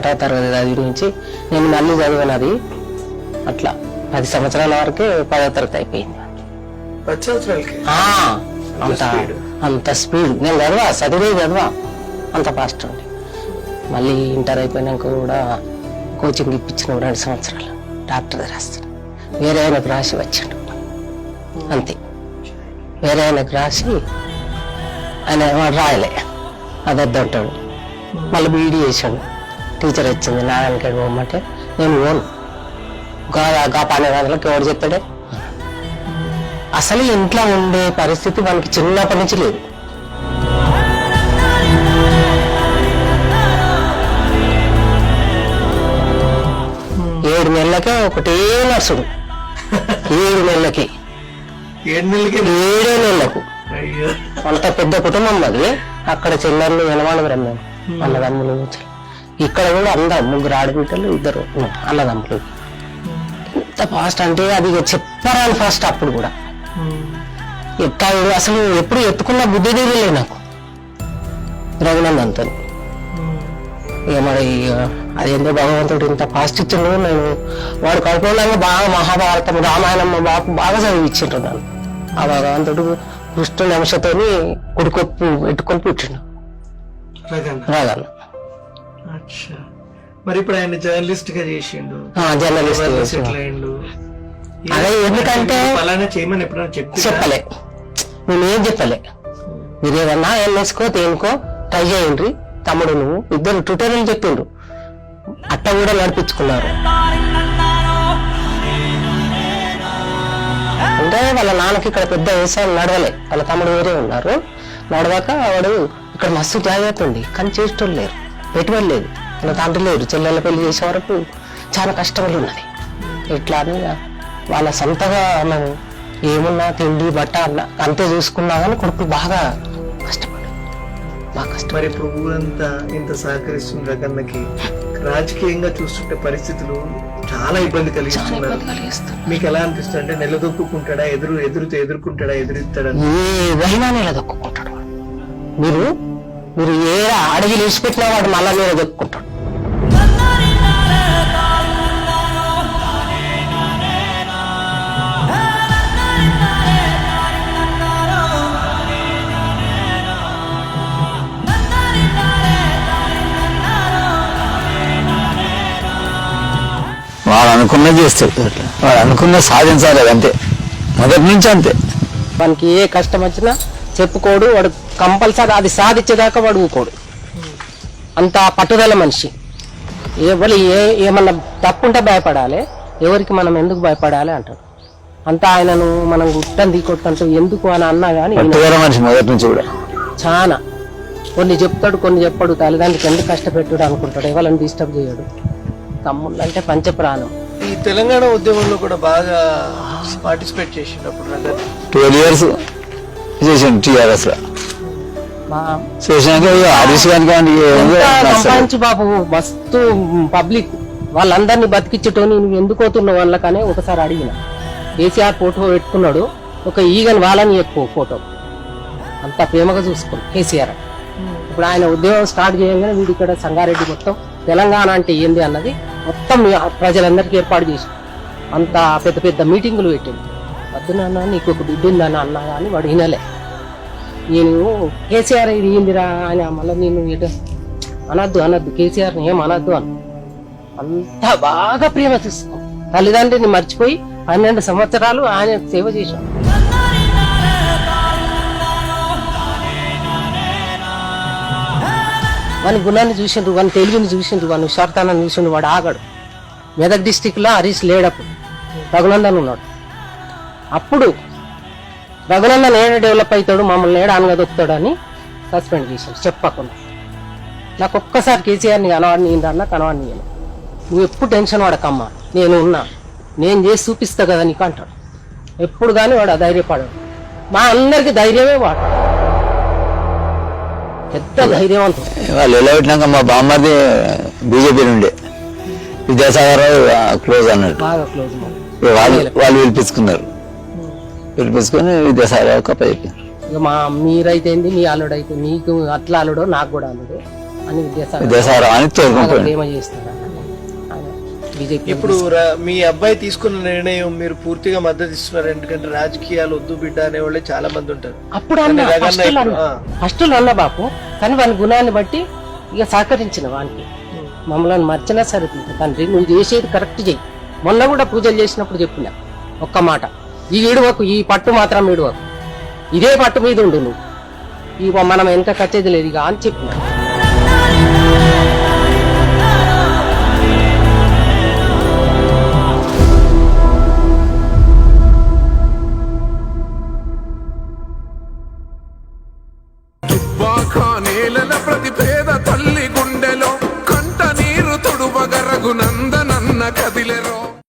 ఒకటో తరగతి అది నుంచి నేను మళ్ళీ చదివినది అట్లా 10 సంవత్సరాల వరకే 10వ తరగతి అయిపోయింది. 10 సంవత్సరాలకి అంత స్పీడ్ నేను చదివా అంత ఫాస్ట్ ఉంది. మళ్ళీ ఇంటర్ అయిపోయినాక కూడా కోచింగ్ ఇప్పించిన 2 సంవత్సరాలు డాక్టర్ రాస్తాను. వేరే ఆయనకు రాసి వచ్చాడు అంతే. వేరే ఆయనకు రాసి ఆయన రాయలే అదొద్దంటాడు. మళ్ళీ బీఈడీ చేశాడు. టీచర్ వచ్చింది నారాయణకి పోమంటే నేను పోను, గా 12 గంటలకు ఎవరు చెప్తాడే. అసలు ఇంట్లో ఉండే పరిస్థితి మనకి చిన్నప్పటి నుంచి లేదు. ఏడు నెలలకే ఒకటే నర్సుడు. 7 నెలలకి 7 నెలలకు అంత పెద్ద కుటుంబం అది. అక్కడ చెల్లెళ్ళు వెనవాళ్ళం మేము అన్నదమ్ములు. ఇక్కడ కూడా అందరం 3 ఆడబిడ్డలు 2 అన్నదమ్ములు. ఎంత ఫాస్ట్ అంటే అది చెప్పరాలి ఫాస్ట్. అప్పుడు కూడా ఎట్లా అసలు ఎప్పుడు ఎత్తుకున్న బుద్ధి తీరలే నాకు రఘునందన్తో. ఇక మరి అదేందో భగవంతుడు ఇంత ఫాస్ట్ ఇచ్చిండు. నేను వాడు కడుపులంగా బాగా మహాభారతం రామాయణం బాగా చదివిచ్చిండ్రు నన్ను. ఆ భగవంతుడు కృష్ణుని అంశతోని కొడుకొప్పు పెట్టుకొని పుట్టిండు రాగన్న. మరి ఇప్పుడు ఆయన జర్నలిస్ట్ గా చేసిండు. జర్నలిస్ట్ అదే ఎందుకంటే చేయమని ఎప్పుడైనా చెప్పలే, నేనేం చెప్పలే. మీరు ఏదన్నా ఎంఎస్కో దేనికో ట్రై చేయండి తమ్ముడు నువ్వు. 2 ట్యూటోరియల్ చెప్పిండ్రు, అట్ట కూడా నడిపించుకున్నారు. అంటే వాళ్ళ నాన్నకి ఇక్కడ పెద్ద వ్యవసాయం నడవలే, వాళ్ళ తమ్ముడు వేరే ఉన్నారు. నడవాక వాడు ఇక్కడ మస్తు జాగ్రత్త ఉంది, కానీ చేసేటోళ్ళు లేరు, పెట్టుబడి లేదు, వాళ్ళ తండ్రి లేరు. చెల్లెళ్ళ పెళ్లి చేసే వరకు చాలా కష్టంగా ఉన్నది. ఎట్లా అని వాళ్ళ సొంతగా మనం ఏమున్నా తిండి బట్ట అన్నా అంతే చూసుకున్నా కానీ కొడుకు బాగా కష్టపడ్డాడు, బాగా కష్టం. మరి ఇప్పుడు ఊరంతా ఇంత సహకరిస్తుంది రకన్నకి. రాజకీయంగా చూస్తుంటే పరిస్థితులు చాలా ఇబ్బంది కలిగిస్తున్నారు. మీకు ఎలా అనిపిస్తుంది? అంటే నిలదొక్కుంటాడా, ఎదుర్కొంటాడా, ఎదురుస్తాడా? ఏదైనా నిలదొక్కుంటాడు. మీరు ఏ అడవి వేసిపెట్టినా వాడు మళ్ళా నిలదొక్కుంటాడు. వాడు అనుకున్నది చేస్తాడు, వాడు అనుకున్నది సాధించాలి, అంతే. మొదటి నుంచి అంతే. వానికి ఏ కష్టం వచ్చినా చెప్పుకోడు, వాడు కంపల్సరీ అది సాధించేదాకా వాడు ఊకోడు. అంత పట్టుదల మనిషి. ఎవరు ఏమన్నా తప్పుంటే భయపడాలి, ఎవరికి మనం ఎందుకు భయపడాలి అంటాడు. అంతా ఆయనను మనం గుట్టంది కొట్టంటూ ఎందుకు అని అన్నా కానీ మనిషి మొదటి నుంచి కూడా చాలా కొన్ని చెప్తాడు, కొన్ని చెప్పాడు. తల్లిదండ్రులకి ఎందుకు కష్టపెట్టాడు అనుకుంటాడు, ఎవరిని డిస్టర్బ్ చేయడు. తమ్ముళ్ళు అంటే పంచప్రాణం. ఈ తెలంగాణ ఉద్యమంలో కూడా బాగా పార్టిసిపేట్ చేసినప్పుడు 12 years చేసాను టీఆర్ఎస్ లో. సంపాదించి బాబు మస్తు పబ్లిక్ వాళ్ళందరినీ బతికించటోని నువ్వు ఎందుకు పోతున్నావు వాళ్ళకనే ఒకసారి అడిగిన. కేసీఆర్ ఫోటో పెట్టుకున్నాడు, ఒక ఈగని వాళ్ళని ఎక్కువ ఫోటో అంత ప్రేమగా చూసుకున్నాడు కేసీఆర్. ఇప్పుడు ఆయన ఉద్యోగం స్టార్ట్ చేయగానే వీడు ఇక్కడ సంగారెడ్డి మొత్తం తెలంగాణ అంటే ఏంది అన్నది మొత్తం ప్రజలందరికీ ఏర్పాటు చేసి అంత పెద్ద పెద్ద మీటింగులు పెట్టింది. వద్దునన్నా నీకు ఒక బిడ్డ ఉందని అన్నా కానీ వాడు వినలే. నేను కేసీఆర్ ఇది ఏందిరా అని మళ్ళీ నేను అనద్దు కేసీఆర్ని ఏం అనద్దు అని అంత బాగా ప్రేమ చూసుకో. తల్లిదండ్రిని మర్చిపోయి 12 సంవత్సరాలు ఆయన సేవ చేశాడు. వాని గుణాన్ని చూసిండ్రు, వాని తెలివిని చూసిండ్రు, వాని హుషార్తనాన్ని చూసిండ్రు. వాడు ఆగాడు. మెదక్ డిస్టిక్ లో హరీష్ లేడప్పుడు రఘునందన్ ఉన్నాడు. అప్పుడు రఘునందన్ ఏడ డెవలప్ అవుతాడు, మమ్మల్ని ఏడ అనగదొక్కుతాడు అని సస్పెండ్ చేశాడు చెప్పకుండా. నాకు ఒక్కసారి కేసీఆర్ని కనవాడిని అన్నా కనవాడిని నేను. నువ్వు ఎప్పుడు టెన్షన్ పడకమ్మా, నేను ఉన్నా, నేను చేసి చూపిస్తా కదా నీకు అంటాడు. ఎప్పుడు కానీ వాడు అధైర్యపడాడు. మా అందరికి ధైర్యమే వాడు, పెద్ద ధైర్యవంతుడు. వాళ్ళు ఎలా పెట్టినాక మా బామ్మది బీజేపీ నుండి విద్యాసాగర్ క్లోజ్ అన్నట్టు బాగా క్లోజ్. వాళ్ళు పిలిపించుకొని విద్యాసాగర్ కప్ప చెప్పారు. ఇక మీరైతే మీ అల్లుడు అయితే నీకు అట్లా అల్లుడో నాకు కూడా అల్లుడు. అని విద్యాసాగర్ అని తోడుకుంటాడు. ప్రేమ చేస్తాడు బీజేపీ. ఇప్పుడు మీ అబ్బాయి తీసుకున్న నిర్ణయం మీరు పూర్తిగా మద్దతు ఇస్తున్నారు, ఎందుకంటే రాజకీయాలు వద్దు బిడ్డ అనే వాళ్ళే చాలా మంది ఉంటారు. అప్పుడు అన్న ఫస్ట్ అన్న బాపు, కానీ వాని గుణాన్ని బట్టి ఇక సహకరించిన వానికి. మమ్మల్ని మర్చినా సరే తండ్రి నువ్వు చేసేది కరెక్ట్ చెయ్యి. మొన్న కూడా పూజలు చేసినప్పుడు చెప్పిన ఒక్క మాట, ఈ విడువకు, ఈ పట్టు మాత్రం విడువకు, ఇదే పట్టు మీద ఉండు నువ్వు, ఇక మనం వెనక కచ్చేది లేదు ఇక అని చెప్పిన. ప్రతి పేద తల్లి గుండెలో కంట నీరు తుడువగరగు నందనన్న కదిలెరో.